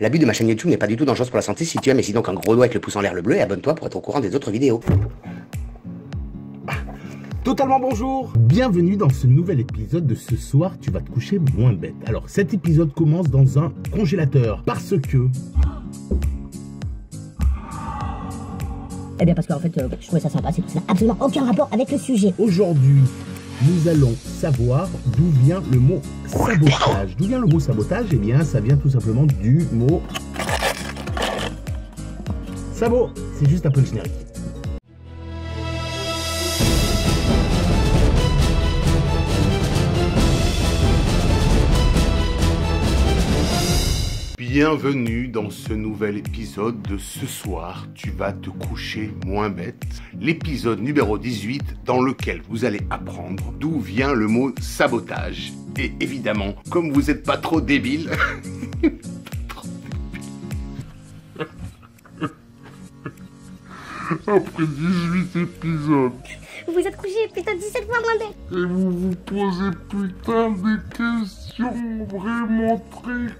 L'abus de ma chaîne YouTube n'est pas du tout dangereux pour la santé. Si tu aimes, et donc un gros doigt avec le pouce en l'air le bleu et abonne-toi pour être au courant des autres vidéos. Totalement bonjour. Bienvenue dans ce nouvel épisode de Ce soir tu vas te coucher moins bête. Alors cet épisode commence dans un congélateur parce que... Eh bien parce qu'en fait, je trouvais ça sympa, ça n'a absolument aucun rapport avec le sujet. Aujourd'hui, nous allons savoir d'où vient le mot sabotage. D'où vient le mot sabotage? Eh bien, ça vient tout simplement du mot sabot. C'est juste un peu le générique. Bienvenue dans ce nouvel épisode de Ce soir, tu vas te coucher moins bête. L'épisode numéro 18 dans lequel vous allez apprendre d'où vient le mot sabotage. Et évidemment, comme vous n'êtes pas trop débile... Après 18 épisodes... Vous vous êtes couché putain 17 fois moins bête. Et vous vous posez putain des questions vraiment très...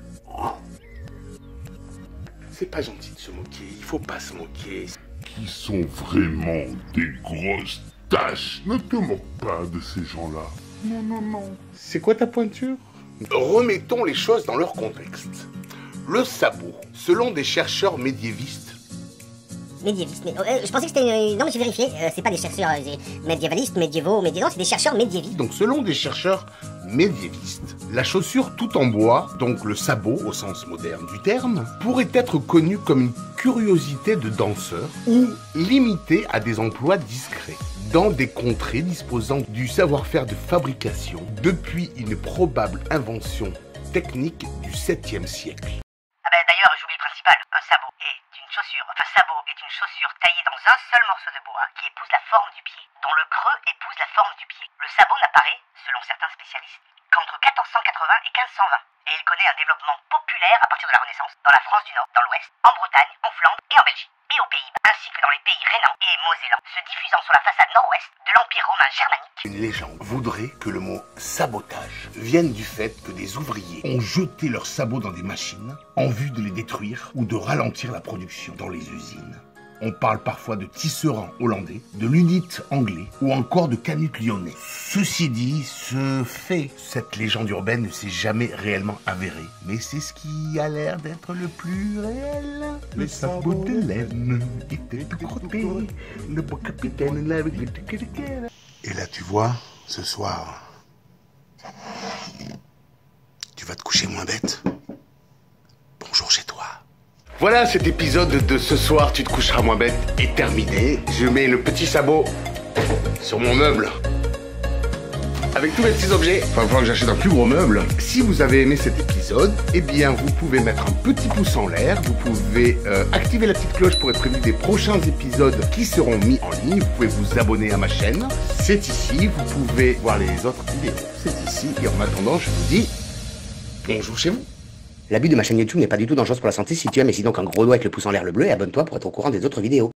C'est pas gentil de se moquer, il faut pas se moquer. Qui sont vraiment des grosses tâches. Ne te moque pas de ces gens-là. Non, non, non. C'est quoi ta pointure? Remettons les choses dans leur contexte. Le sabot, selon des chercheurs médiévistes. Médiéviste, mais je pensais que c'était... Non mais j'ai vérifié, c'est pas des chercheurs médiévalistes, médiévaux, non, c'est des chercheurs médiévistes. Donc selon des chercheurs médiévistes, la chaussure tout en bois, donc le sabot au sens moderne du terme, pourrait être connue comme une curiosité de danseur ou limitée à des emplois discrets dans des contrées disposant du savoir-faire de fabrication depuis une probable invention technique du 7e siècle. Ah bah d'ailleurs, j'oublie le principal, un sabot est une chaussure, sabot est une chaussure taillée dans un seul morceau de bois qui épouse la forme du pied, dont le creux épouse la forme du pied. Le sabot n'apparaît, selon certains spécialistes, qu'entre 1480 et 1520, et il connaît un développement populaire à partir de la Renaissance, dans la France du Nord, dans l'Ouest, en Bretagne, en Flandre et en Belgique, et aux Pays-Bas, ainsi que dans les pays rhénans et mosellans, se diffusant sur la façade nord-ouest de l'Empire romain germanique. Une légende voudrait que le mot sabotage vienne du fait que des ouvriers ont jeté leurs sabots dans des machines en vue de les détruire ou de ralentir la production dans les usines. On parle parfois de tisserand hollandais, de lunite anglais ou encore de canut lyonnais. Ceci dit, ce fait, cette légende urbaine ne s'est jamais réellement avérée. Mais c'est ce qui a l'air d'être le plus réel. Le sabot de laine était tout crotté, le beau capitaine l'avait... Et là tu vois, ce soir, tu vas te coucher moins bête. Bonjour chez toi. Voilà, cet épisode de Ce soir, tu te coucheras moins bête est terminé. Je mets le petit sabot sur mon meuble. Avec tous mes petits objets. Enfin, il va falloir que j'achète un plus gros meuble. Si vous avez aimé cet épisode, eh bien, vous pouvez mettre un petit pouce en l'air. Vous pouvez activer la petite cloche pour être prévenu des prochains épisodes qui seront mis en ligne. Vous pouvez vous abonner à ma chaîne. C'est ici. Vous pouvez voir les autres vidéos. C'est ici. Et en attendant, je vous dis bonjour chez vous. L'abus de ma chaîne YouTube n'est pas du tout dangereux pour la santé. Si tu aimes, et donc un gros doigt avec le pouce en l'air le bleu et abonne-toi pour être au courant des autres vidéos.